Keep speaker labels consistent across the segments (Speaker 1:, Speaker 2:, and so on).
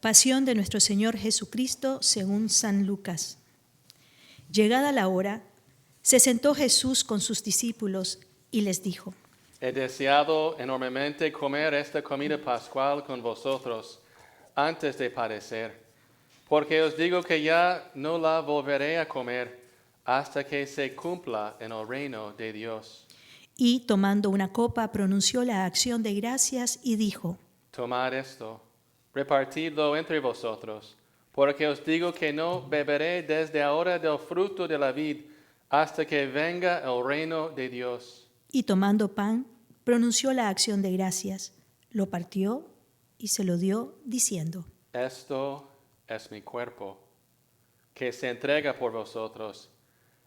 Speaker 1: Pasión de nuestro Señor Jesucristo según San Lucas. Llegada la hora, se sentó Jesús con sus discípulos y les dijo:
Speaker 2: He deseado enormemente comer esta comida pascual con vosotros antes de padecer, porque os digo que ya no la volveré a comer hasta que se cumpla en el reino de Dios.
Speaker 1: Y tomando una copa pronunció la acción de gracias y dijo:
Speaker 2: Tomad esto, repartidlo entre vosotros, porque os digo que no beberé desde ahora del fruto de la vid hasta que venga el reino de Dios.
Speaker 1: Y tomando pan, pronunció la acción de gracias, lo partió y se lo dio, diciendo:
Speaker 2: Esto es mi cuerpo, que se entrega por vosotros.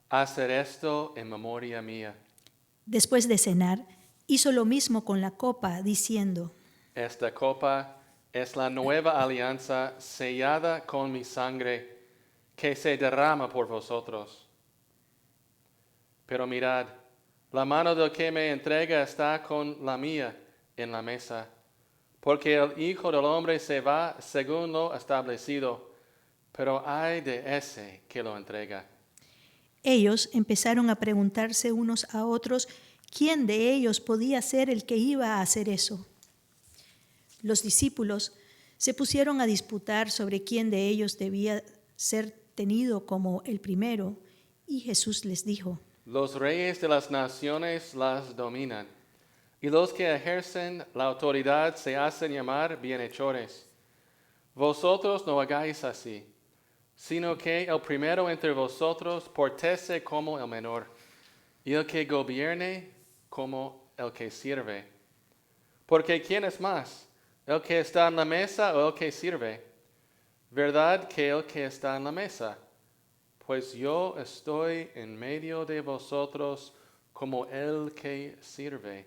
Speaker 2: Haced esto en memoria mía.
Speaker 1: Después de cenar, hizo lo mismo con la copa, diciendo:
Speaker 2: Esta copa es la nueva alianza sellada con mi sangre, que se derrama por vosotros. Pero mirad, la mano del que me entrega está con la mía en la mesa, porque el Hijo del Hombre se va según lo establecido, pero ay de ese que lo entrega.
Speaker 1: Ellos empezaron a preguntarse unos a otros quién de ellos podía ser el que iba a hacer eso. Los discípulos se pusieron a disputar sobre quién de ellos debía ser tenido como el primero, y Jesús les dijo:
Speaker 2: Los reyes de las naciones las dominan, y los que ejercen la autoridad se hacen llamar bienhechores. Vosotros no hagáis así, sino que el primero entre vosotros portese como el menor, y el que gobierne como el que sirve. Porque ¿quién es más, el que está en la mesa o el que sirve? ¿Verdad que el que está en la mesa? Pues yo estoy en medio de vosotros como el que sirve.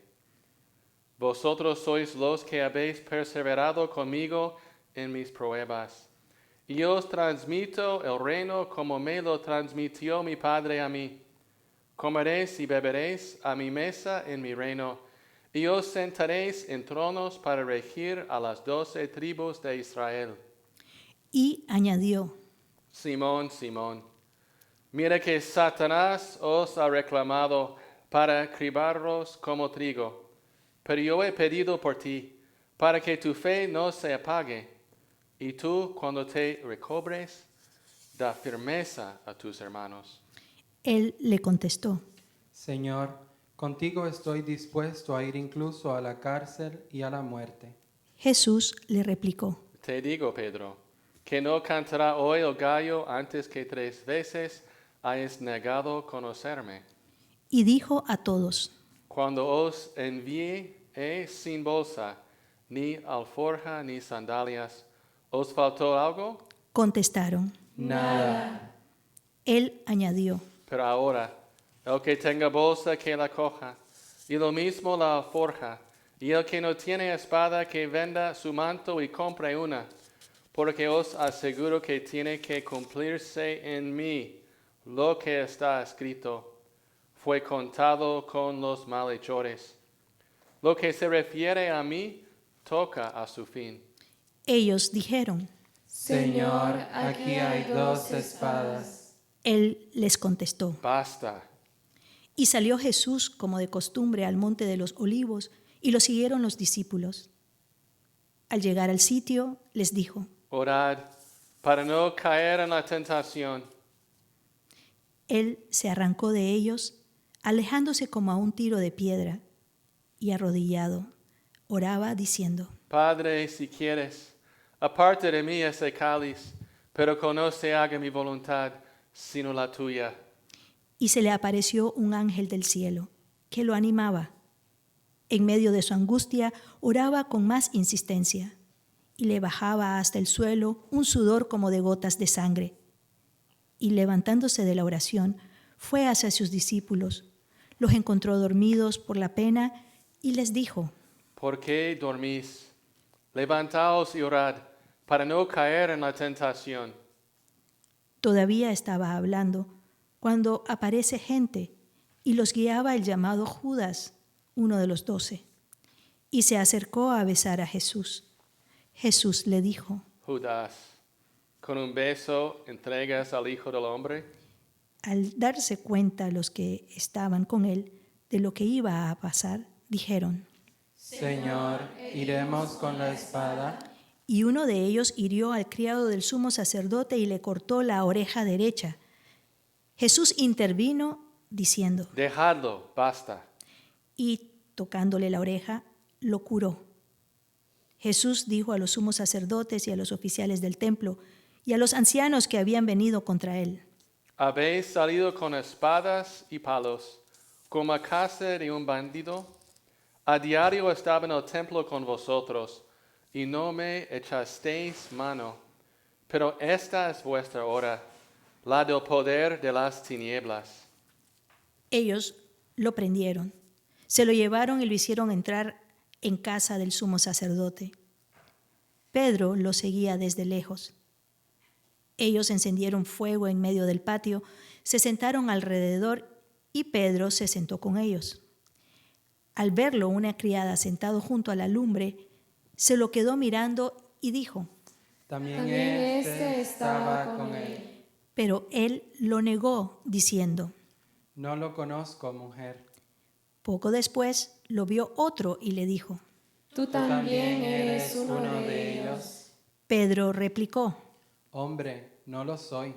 Speaker 2: Vosotros sois los que habéis perseverado conmigo en mis pruebas. Y os transmito el reino como me lo transmitió mi Padre a mí. Comeréis y beberéis a mi mesa en mi reino, y os sentaréis en tronos para regir a las 12 tribus de Israel.
Speaker 1: Y añadió:
Speaker 2: Simón, Simón, mira que Satanás os ha reclamado para cribaros como trigo, pero yo he pedido por ti, para que tu fe no se apague, y tú, cuando te recobres, da firmeza a tus hermanos.
Speaker 1: Él le contestó:
Speaker 3: Señor, contigo estoy dispuesto a ir incluso a la cárcel y a la muerte.
Speaker 1: Jesús le replicó:
Speaker 2: Te digo, Pedro, que no cantará hoy el gallo antes que 3 veces hayas negado conocerme.
Speaker 1: y dijo a todos:
Speaker 2: Cuando os envié sin bolsa, ni alforja, ni sandalias, ¿os faltó algo?
Speaker 1: Contestaron.
Speaker 3: Nada.
Speaker 1: Él añadió:
Speaker 2: Pero ahora, el que tenga bolsa, que la coja, y lo mismo la alforja, y el que no tiene espada, que venda su manto y compre una, porque os aseguro que tiene que cumplirse en mí lo que está escrito. Fue contado con los malhechores. Lo que se refiere a mí toca a su fin.
Speaker 1: Ellos dijeron.
Speaker 3: Señor, aquí hay 2 espadas.
Speaker 1: Él les contestó.
Speaker 2: Basta.
Speaker 1: Y salió Jesús como de costumbre al monte de los Olivos, y lo siguieron los discípulos. Al llegar al sitio, les dijo:
Speaker 2: Orad para no caer en la tentación.
Speaker 1: Él se arrancó de ellos, alejándose como a un tiro de piedra, y arrodillado, oraba diciendo:
Speaker 2: Padre, si quieres, aparte de mí ese cáliz, pero que no se haga mi voluntad, sino la tuya.
Speaker 1: Y se le apareció un ángel del cielo, que lo animaba. En medio de su angustia, oraba con más insistencia, y le bajaba hasta el suelo un sudor como de gotas de sangre. Y levantándose de la oración, fue hacia sus discípulos, los encontró dormidos por la pena, y les dijo:
Speaker 2: ¿Por qué dormís? Levantaos y orad, para no caer en la tentación.
Speaker 1: Todavía estaba hablando, cuando aparece gente, y los guiaba el llamado Judas, uno de los 12, y se acercó a besar a Jesús. Jesús le dijo:
Speaker 2: Judas, con un beso entregas al Hijo del Hombre.
Speaker 1: Al darse cuenta los que estaban con él de lo que iba a pasar, dijeron,
Speaker 3: Señor, ¿iremos con la espada?
Speaker 1: y uno de ellos hirió al criado del sumo sacerdote y le cortó la oreja derecha. Jesús intervino diciendo,
Speaker 2: Dejadlo, basta.
Speaker 1: y tocándole la oreja, lo curó. Jesús dijo a los sumos sacerdotes y a los oficiales del templo y a los ancianos que habían venido contra él,
Speaker 2: Habéis salido con espadas y palos, como a casa de un bandido. A diario estaba en el templo con vosotros, y no me echasteis mano. Pero esta es vuestra hora, la del poder de las tinieblas.
Speaker 1: Ellos lo prendieron, se lo llevaron y lo hicieron entrar en casa del sumo sacerdote. Pedro lo seguía desde lejos. Ellos encendieron fuego en medio del patio, se sentaron alrededor y Pedro se sentó con ellos. Al verlo, una criada sentado junto a la lumbre, se lo quedó mirando y dijo,
Speaker 3: También este estaba con él.
Speaker 1: pero él lo negó, diciendo.
Speaker 3: No lo conozco, mujer.
Speaker 1: Poco después lo vio otro y le dijo.
Speaker 4: Tú también eres uno de ellos.
Speaker 1: Pedro replicó.
Speaker 3: Hombre, no lo soy.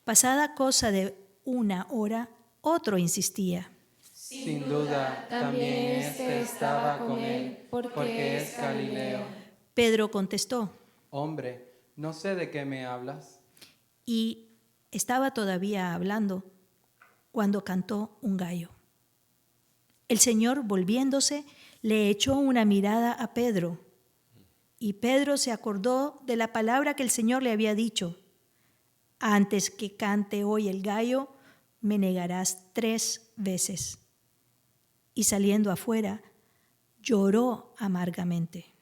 Speaker 1: Pasada cosa de 1 hora, otro insistía.
Speaker 3: Sin duda, también este estaba con él, porque es Galileo.
Speaker 1: Pedro contestó.
Speaker 3: Hombre, no sé de qué me hablas.
Speaker 1: Y estaba todavía hablando cuando cantó un gallo. El Señor, volviéndose, le echó una mirada a Pedro. Y Pedro se acordó de la palabra que el Señor le había dicho. Antes que cante hoy el gallo, me negarás 3 veces. Y saliendo afuera, lloró amargamente.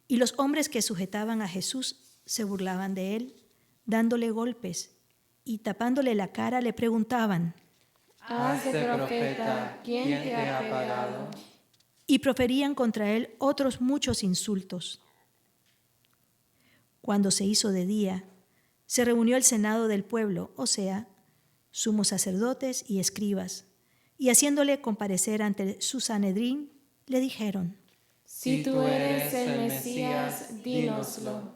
Speaker 1: Y los hombres que sujetaban a Jesús se burlaban de él, dándole golpes, y tapándole la cara le preguntaban,
Speaker 4: Haz de profeta, ¿quién te ha pagado?
Speaker 1: y proferían contra él otros muchos insultos. Cuando se hizo de día, se reunió el senado del pueblo, o sea, sumos sacerdotes y escribas, y haciéndole comparecer ante su Sanedrín, le dijeron,
Speaker 4: Si tú eres el Mesías, dínoslo.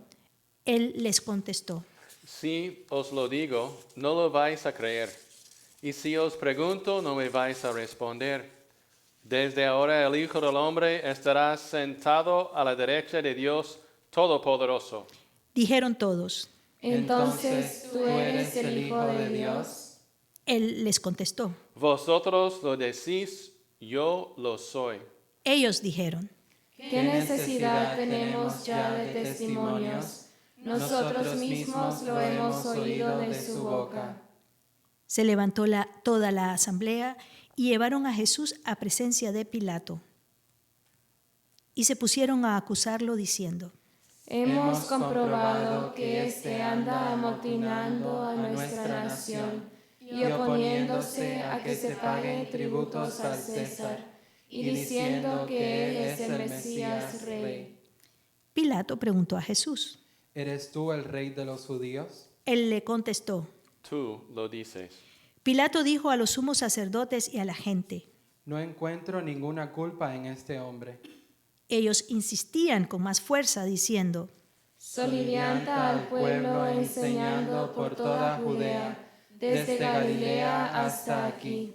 Speaker 1: Él les contestó,
Speaker 2: Si os lo digo, no lo vais a creer. Y si os pregunto, no me vais a responder. Desde ahora el Hijo del Hombre estará sentado a la derecha de Dios Todopoderoso.
Speaker 1: dijeron todos.
Speaker 4: Entonces, ¿tú eres el Hijo de Dios?
Speaker 1: Él les contestó.
Speaker 2: Vosotros lo decís, yo lo soy.
Speaker 1: Ellos dijeron,
Speaker 4: ¿Qué necesidad tenemos ya de testimonios? Nosotros mismos lo hemos oído de su boca.
Speaker 1: se levantó toda la asamblea y llevaron a Jesús a presencia de Pilato. Y se pusieron a acusarlo diciendo,
Speaker 4: Hemos comprobado que éste anda amotinando a nuestra nación y oponiéndose a que se paguen tributos al César y diciendo que él es el Mesías Rey.
Speaker 1: Pilato preguntó a Jesús.
Speaker 3: ¿Eres tú el rey de los judíos?
Speaker 1: Él le contestó.
Speaker 2: Tú lo dices.
Speaker 1: Pilato dijo a los sumos sacerdotes y a la gente.
Speaker 3: No encuentro ninguna culpa en este hombre.
Speaker 1: Ellos insistían con más fuerza diciendo,
Speaker 4: Solivianta al pueblo enseñando por toda Judea, desde Galilea hasta aquí.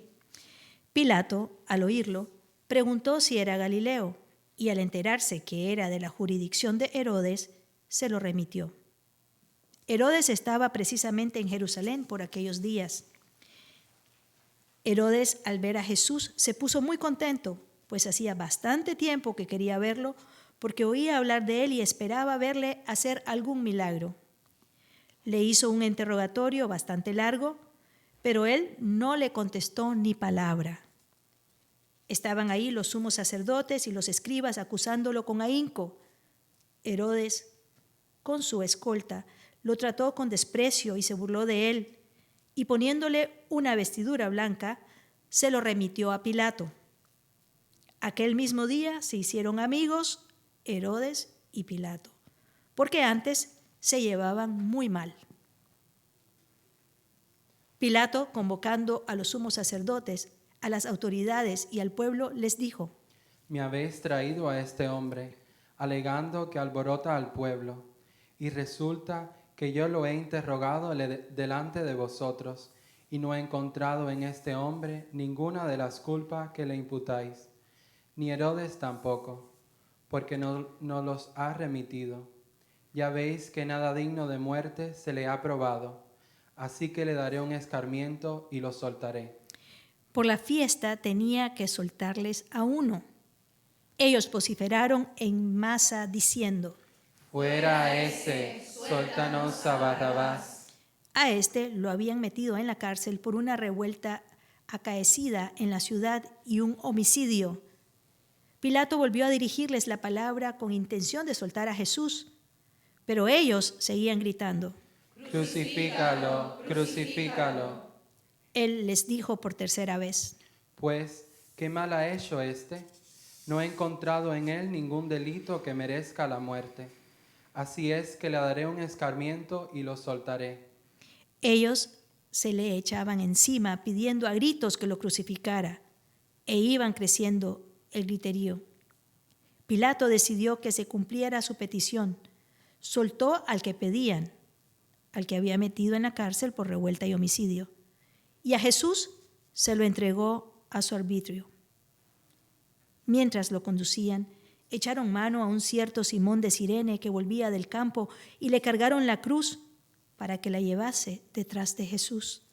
Speaker 1: Pilato, al oírlo, preguntó si era Galileo, y al enterarse que era de la jurisdicción de Herodes, se lo remitió. Herodes estaba precisamente en Jerusalén por aquellos días. Herodes, al ver a Jesús, se puso muy contento, pues hacía bastante tiempo que quería verlo, porque oía hablar de él y esperaba verle hacer algún milagro. Le hizo un interrogatorio bastante largo, pero él no le contestó ni palabra. Estaban ahí los sumos sacerdotes y los escribas acusándolo con ahínco. Herodes, con su escolta, lo trató con desprecio y se burló de él, y poniéndole una vestidura blanca, se lo remitió a Pilato. Aquel mismo día se hicieron amigos Herodes y Pilato. porque antes se llevaban muy mal. Pilato, convocando a los sumos sacerdotes, a las autoridades y al pueblo, les dijo:
Speaker 3: Me habéis traído a este hombre, alegando que alborota al pueblo, y resulta que yo lo he interrogado delante de vosotros, y no he encontrado en este hombre ninguna de las culpas que le imputáis, ni Herodes tampoco, porque no los ha remitido. Ya veis que nada digno de muerte se le ha probado, así que le daré un escarmiento y lo soltaré.
Speaker 1: Por la fiesta tenía que soltarles a uno. Ellos vociferaron en masa diciendo:
Speaker 3: Fuera ese, suéltanos a Barrabás.
Speaker 1: A este lo habían metido en la cárcel por una revuelta acaecida en la ciudad y un homicidio. Pilato volvió a dirigirles la palabra con intención de soltar a Jesús, pero ellos seguían gritando.
Speaker 3: Crucifícalo, crucifícalo.
Speaker 1: Él les dijo por tercera vez:
Speaker 3: Pues, ¿qué mal ha hecho este? No he encontrado en él ningún delito que merezca la muerte. Así es que le daré un escarmiento y lo soltaré.
Speaker 1: Ellos se le echaban encima pidiendo a gritos que lo crucificara, e iban creciendo el griterío. Pilato decidió que se cumpliera su petición. Soltó al que pedían, al que había metido en la cárcel por revuelta y homicidio, y a Jesús se lo entregó a su arbitrio. Mientras lo conducían, echaron mano a un cierto Simón de Cirene que volvía del campo y le cargaron la cruz para que la llevase detrás de Jesús.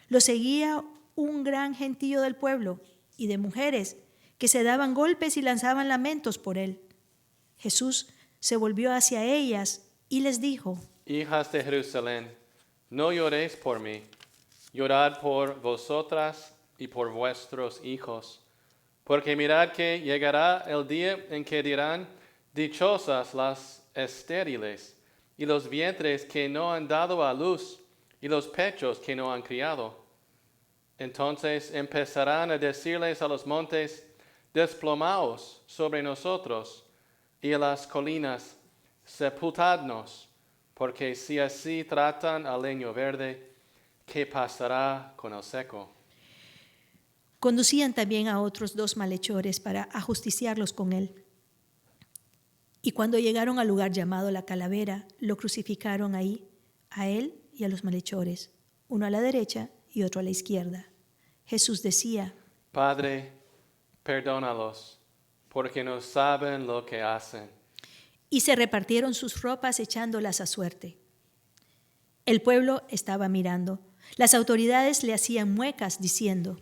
Speaker 1: Lo seguía un gran gentío del pueblo y de mujeres que se daban golpes y lanzaban lamentos por él. Jesús se volvió hacia ellas y les dijo:
Speaker 2: Hijas de Jerusalén, no lloréis por mí, llorad por vosotras y por vuestros hijos. Porque mirad que llegará el día en que dirán: dichosas las estériles, y los vientres que no han dado a luz, y los pechos que no han criado. Entonces empezarán a decirles a los montes: desplomaos sobre nosotros, y a las colinas: sepultadnos, porque si así tratan al leño verde, ¿qué pasará con el seco?
Speaker 1: Conducían también a otros 2 malhechores para ajusticiarlos con él. Y cuando llegaron al lugar llamado La Calavera, lo crucificaron ahí, a él y a los malhechores, uno a la derecha y otro a la izquierda. Jesús decía:
Speaker 2: Padre, perdónalos, porque no saben lo que hacen.
Speaker 1: Y se repartieron sus ropas echándolas a suerte. El pueblo estaba mirando. Las autoridades le hacían muecas diciendo: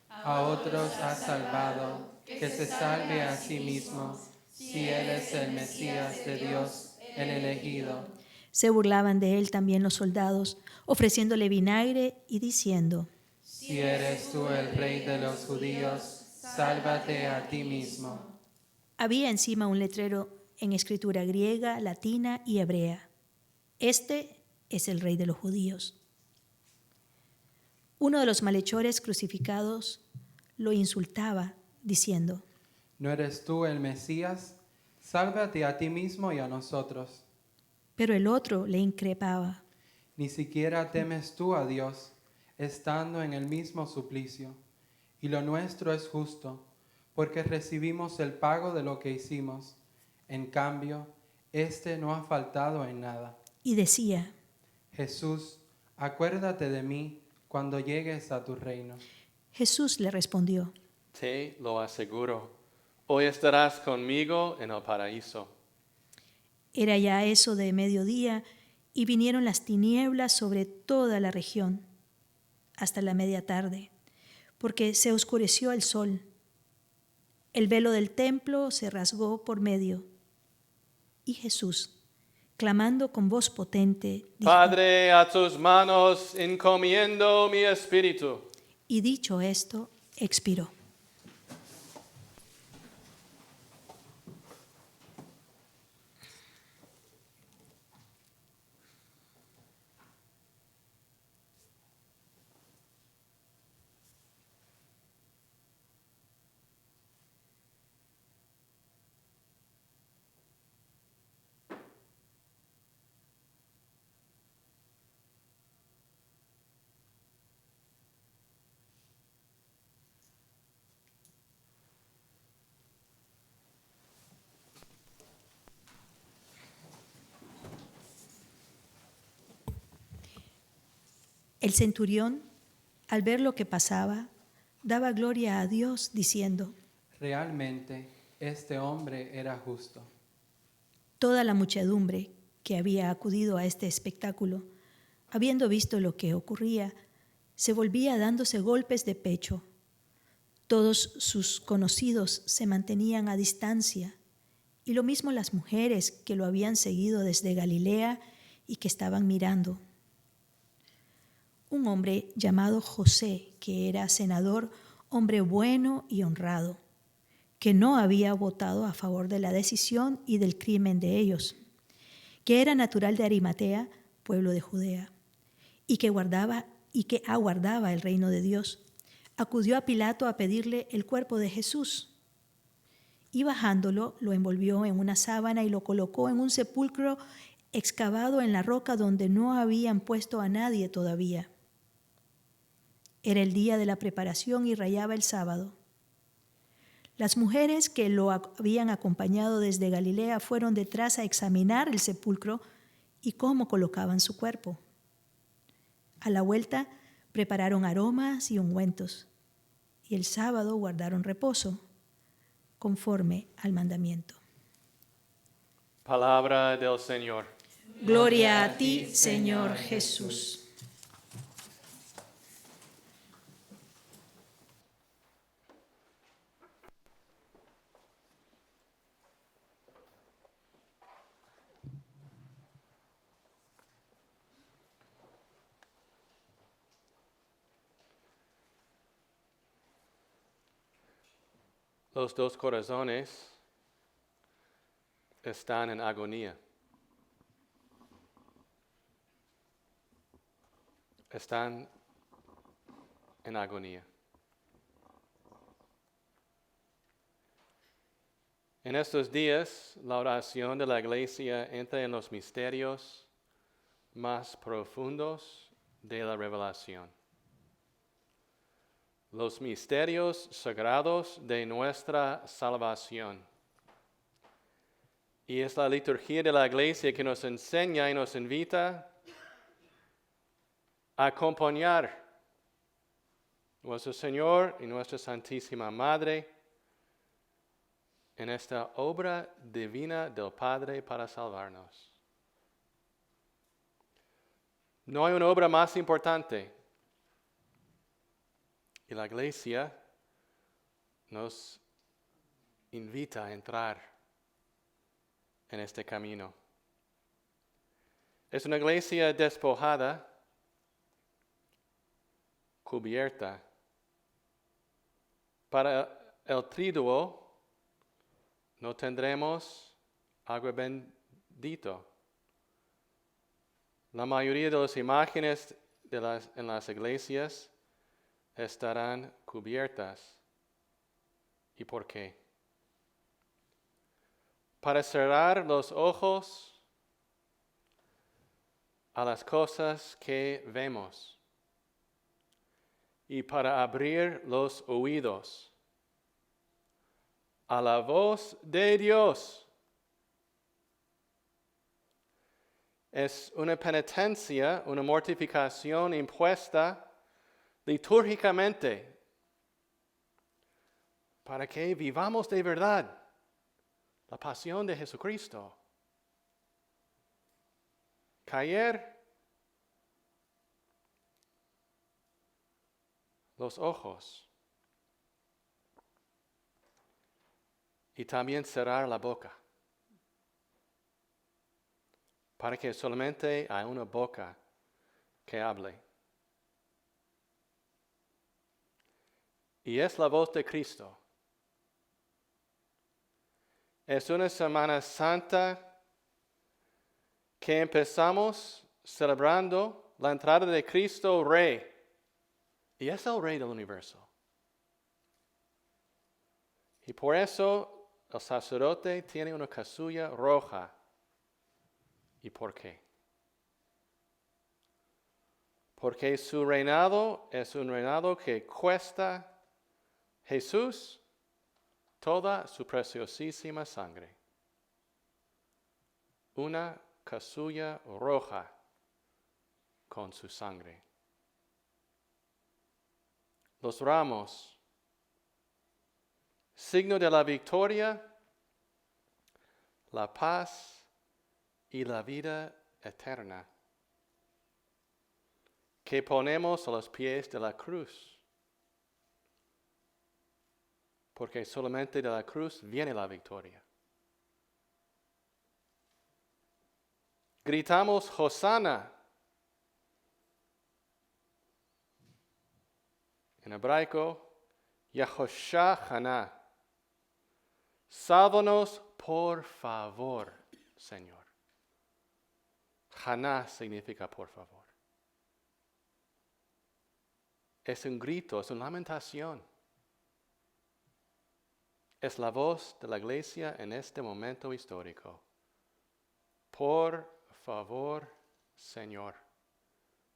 Speaker 3: A otros ha salvado, que se salve a sí mismo, si él es el Mesías de Dios, el elegido.
Speaker 1: Se burlaban de él también los soldados, ofreciéndole vinagre y diciendo:
Speaker 3: Si eres tú el rey de los judíos, sálvate a ti mismo.
Speaker 1: Había encima un letrero en escritura griega, latina y hebrea: Este es el rey de los judíos. Uno de los malhechores crucificados lo insultaba, diciendo:
Speaker 3: ¿No eres tú el Mesías? Sálvate a ti mismo y a nosotros.
Speaker 1: Pero el otro le increpaba:
Speaker 3: Ni siquiera temes tú a Dios, estando en el mismo suplicio. Y lo nuestro es justo, porque recibimos el pago de lo que hicimos. En cambio, este no ha faltado en nada.
Speaker 1: y decía:
Speaker 3: Jesús, acuérdate de mí cuando llegues a tu reino.
Speaker 1: Jesús le respondió:
Speaker 2: Te lo aseguro, hoy estarás conmigo en el paraíso.
Speaker 1: Era ya eso de mediodía y vinieron las tinieblas sobre toda la región hasta la media tarde, porque se oscureció el sol. El velo del templo se rasgó por medio. Y Jesús, clamando con voz potente, dijo:
Speaker 2: Padre, a tus manos encomiendo mi espíritu.
Speaker 1: Y dicho esto, expiró. El centurión, al ver lo que pasaba, daba gloria a Dios, diciendo:
Speaker 3: Realmente, este hombre era justo.
Speaker 1: Toda la muchedumbre que había acudido a este espectáculo, habiendo visto lo que ocurría, se volvía dándose golpes de pecho. Todos sus conocidos se mantenían a distancia, y lo mismo las mujeres que lo habían seguido desde Galilea y que estaban mirando. Un hombre llamado José, que era senador, hombre bueno y honrado, que no había votado a favor de la decisión y del crimen de ellos, que era natural de Arimatea, pueblo de Judea, y que aguardaba el reino de Dios, acudió a Pilato a pedirle el cuerpo de Jesús. Y bajándolo, lo envolvió en una sábana y lo colocó en un sepulcro excavado en la roca donde no habían puesto a nadie todavía. Era el día de la preparación y rayaba el sábado. Las mujeres que lo habían acompañado desde Galilea fueron detrás a examinar el sepulcro y cómo colocaban su cuerpo. A la vuelta prepararon aromas y ungüentos, y el sábado guardaron reposo, conforme al mandamiento.
Speaker 2: Palabra del Señor.
Speaker 1: Gloria a ti, Señor Jesús.
Speaker 2: Los dos corazones están en agonía. Están en agonía. En estos días, la oración de la Iglesia entra en los misterios más profundos de la revelación. Los misterios sagrados de nuestra salvación. Y es la liturgia de la Iglesia que nos enseña y nos invita a acompañar nuestro Señor y nuestra Santísima Madre en esta obra divina del Padre para salvarnos. No hay una obra más importante. Y la Iglesia nos invita a entrar en este camino. Es una iglesia despojada, cubierta. Para el triduo no tendremos agua bendito. La mayoría de las imágenes en las iglesias estarán cubiertas. ¿Y por qué? Para cerrar los ojos a las cosas que vemos y para abrir los oídos a la voz de Dios. Es una penitencia, una mortificación impuesta litúrgicamente para que vivamos de verdad la pasión de Jesucristo. Caer los ojos y también cerrar la boca para que solamente haya una boca que hable. Y es la voz de Cristo. Es una Semana Santa que empezamos celebrando la entrada de Cristo Rey. Y es el Rey del universo. Y por eso el sacerdote tiene una casulla roja. ¿Y por qué? Porque su reinado es un reinado que cuesta Jesús toda su preciosísima sangre. Una casulla roja con su sangre. los ramos, signo de la victoria, la paz y la vida eterna, que ponemos a los pies de la cruz, porque solamente de la cruz viene la victoria. Gritamos Hosanna. En hebraico, Yahoshua. Sálvanos por favor, Señor. Haná significa por favor. Es un grito, es una lamentación. Es la voz de la iglesia en este momento histórico. Por favor, Señor,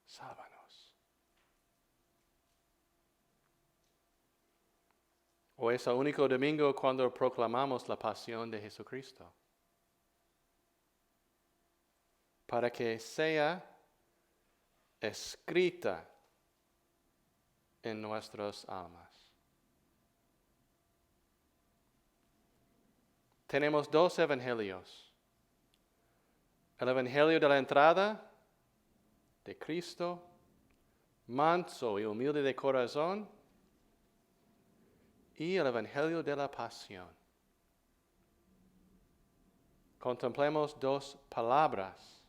Speaker 2: sálvanos. Hoy es el único domingo cuando proclamamos la pasión de Jesucristo. Para que sea escrita en nuestras almas. Tenemos dos evangelios. El evangelio de la entrada de Cristo, manso y humilde de corazón, y el evangelio de la pasión. Contemplemos dos palabras.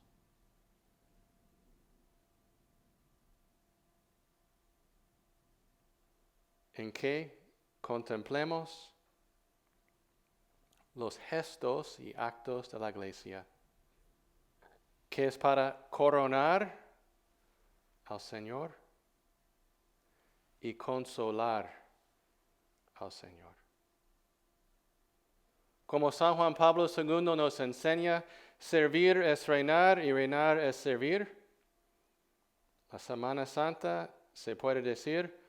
Speaker 2: En que contemplemos los gestos y actos de la iglesia, que es para coronar al Señor y consolar al Señor. Como San Juan Pablo II nos enseña, servir es reinar y reinar es servir. La Semana Santa se puede decir,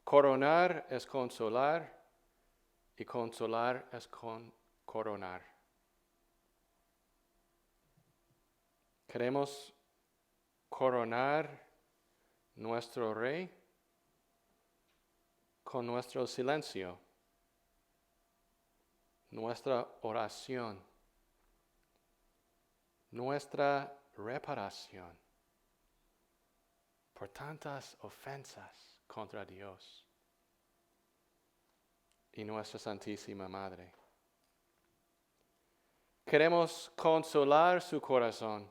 Speaker 2: coronar es consolar y consolar es coronar. Queremos coronar nuestro Rey con nuestro silencio, nuestra oración, nuestra reparación por tantas ofensas contra Dios y nuestra Santísima Madre. Queremos consolar su corazón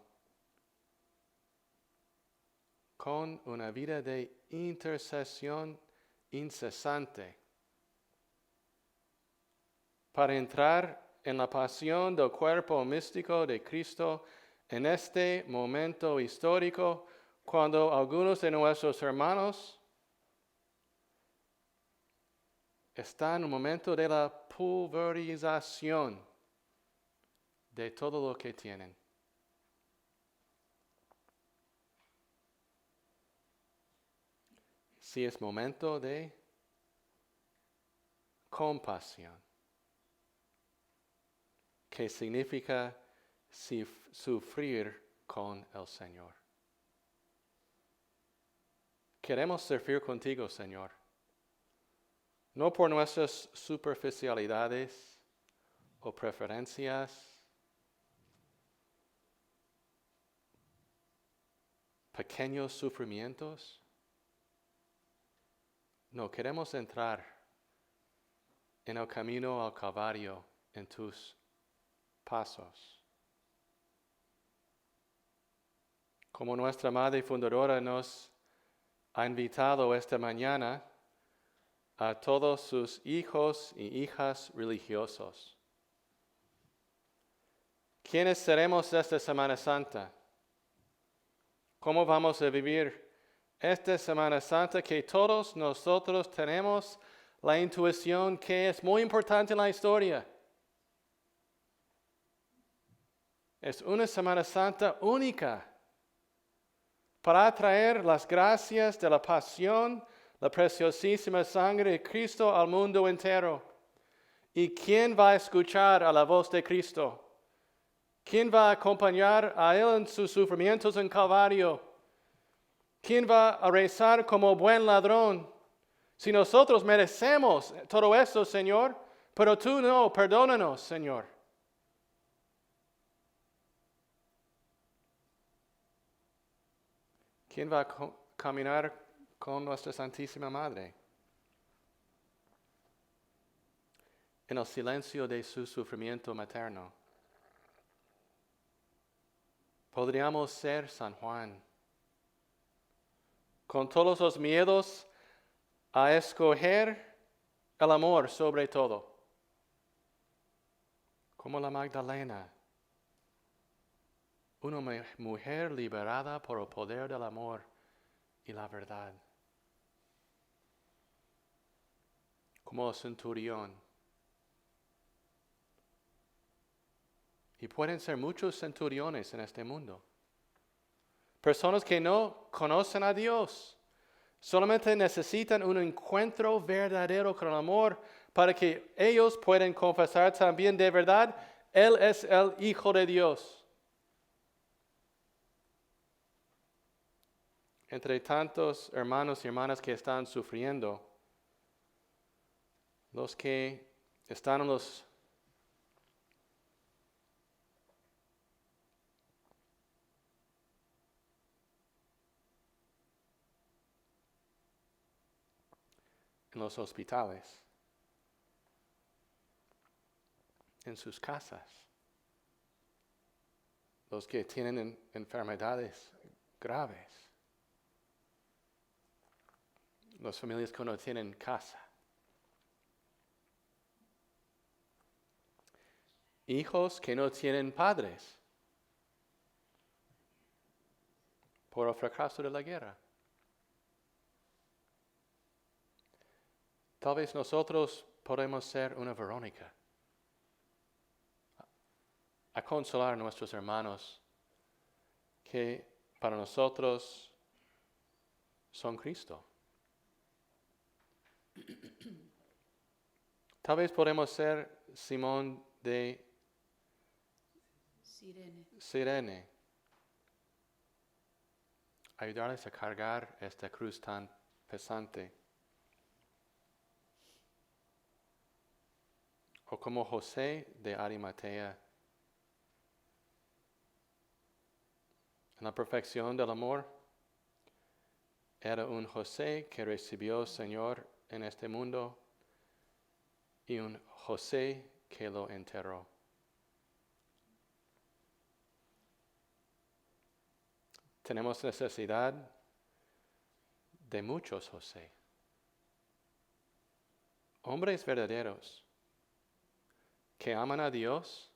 Speaker 2: con una vida de intercesión incesante para entrar en la pasión del cuerpo místico de Cristo en este momento histórico, cuando algunos de nuestros hermanos están en un momento de la pulverización de todo lo que tienen. Si es momento de compasión, que significa sufrir con el Señor. Queremos servir contigo, Señor, no por nuestras superficialidades o preferencias, pequeños sufrimientos. No, queremos entrar en el camino al Calvario en tus pasos. Como nuestra Madre Fundadora nos ha invitado esta mañana a todos sus hijos y hijas religiosos. ¿Quiénes seremos esta Semana Santa? ¿Cómo vamos a vivir esta Semana Santa que todos nosotros tenemos la intuición que es muy importante en la historia? Es una Semana Santa única para traer las gracias de la pasión, la preciosísima sangre de Cristo al mundo entero. ¿Y quién va a escuchar a la voz de Cristo? ¿Quién va a acompañar a Él en sus sufrimientos en Calvario? ¿Quién va a rezar como buen ladrón? Si nosotros merecemos todo esto, Señor, pero tú no, perdónanos, Señor. ¿Quién va a caminar con nuestra Santísima Madre? En el silencio de su sufrimiento materno. Podríamos ser San Juan, con todos los miedos a escoger el amor sobre todo, como la Magdalena, una mujer liberada por el poder del amor y la verdad, como el centurión. Y pueden ser muchos centuriones en este mundo. Personas que no conocen a Dios. Solamente necesitan un encuentro verdadero con el amor para que ellos puedan confesar también de verdad, Él es el Hijo de Dios. Entre tantos hermanos y hermanas que están sufriendo, los que están en los hospitales, en sus casas, los que tienen enfermedades graves, las familias que no tienen casa, hijos que no tienen padres por el fracaso de la guerra. Tal vez nosotros podemos ser una Verónica, a consolar a nuestros hermanos que para nosotros son Cristo. Tal vez podemos ser Simón de Cirene, ayudarles a cargar esta cruz tan pesante. O como José de Arimatea, en la perfección del amor, era un José que recibió al Señor en este mundo y un José que lo enterró. Tenemos necesidad de muchos José, hombres verdaderos, que aman a Dios,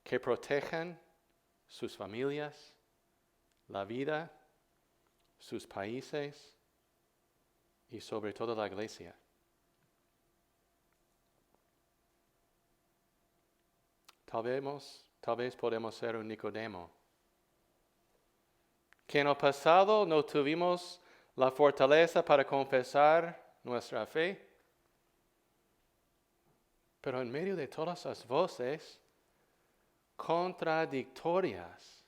Speaker 2: que protejan sus familias, la vida, sus países y sobre todo la iglesia. Tal vez podemos ser un Nicodemo, que en el pasado no tuvimos la fortaleza para confesar nuestra fe, pero en medio de todas las voces contradictorias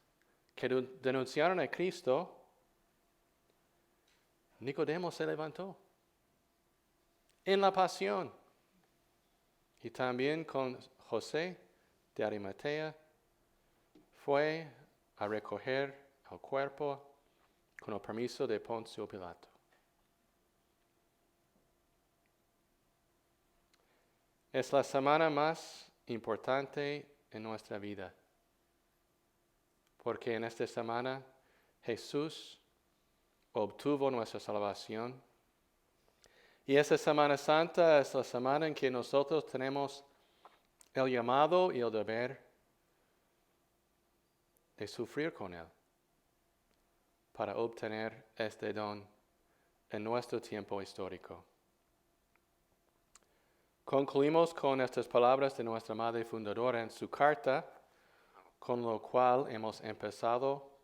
Speaker 2: que denunciaron a Cristo, Nicodemo se levantó en la pasión. Y también con José de Arimatea fue a recoger el cuerpo con el permiso de Poncio Pilato. Es la semana más importante en nuestra vida, porque en esta semana Jesús obtuvo nuestra salvación. Y esta Semana Santa es la semana en que nosotros tenemos el llamado y el deber de sufrir con Él para obtener este don en nuestro tiempo histórico. Concluimos con estas palabras de nuestra Madre Fundadora en su carta, con lo cual hemos empezado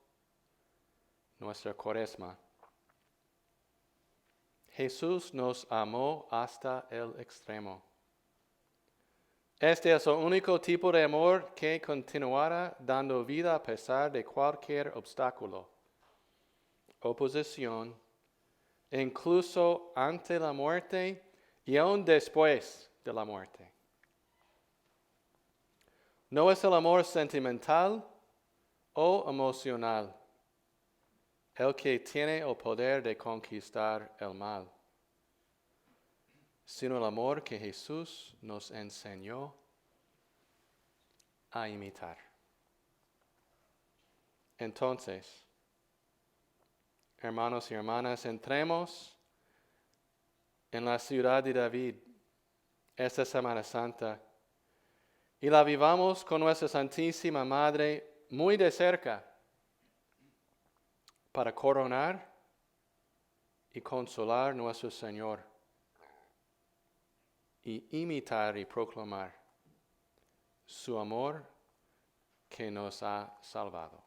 Speaker 2: nuestra Cuaresma. Jesús nos amó hasta el extremo. Este es el único tipo de amor que continuará dando vida a pesar de cualquier obstáculo, oposición incluso ante la muerte y aún después de la muerte. No es el amor sentimental o emocional el que tiene el poder de conquistar el mal, sino el amor que Jesús nos enseñó a imitar. Entonces, hermanos y hermanas, entremos en la ciudad de David esta Semana Santa y la vivamos con nuestra Santísima Madre muy de cerca para coronar y consolar nuestro Señor y imitar y proclamar su amor que nos ha salvado.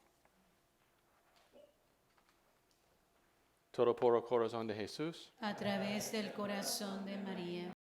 Speaker 2: Todo por el corazón de Jesús.
Speaker 5: A través del corazón de María.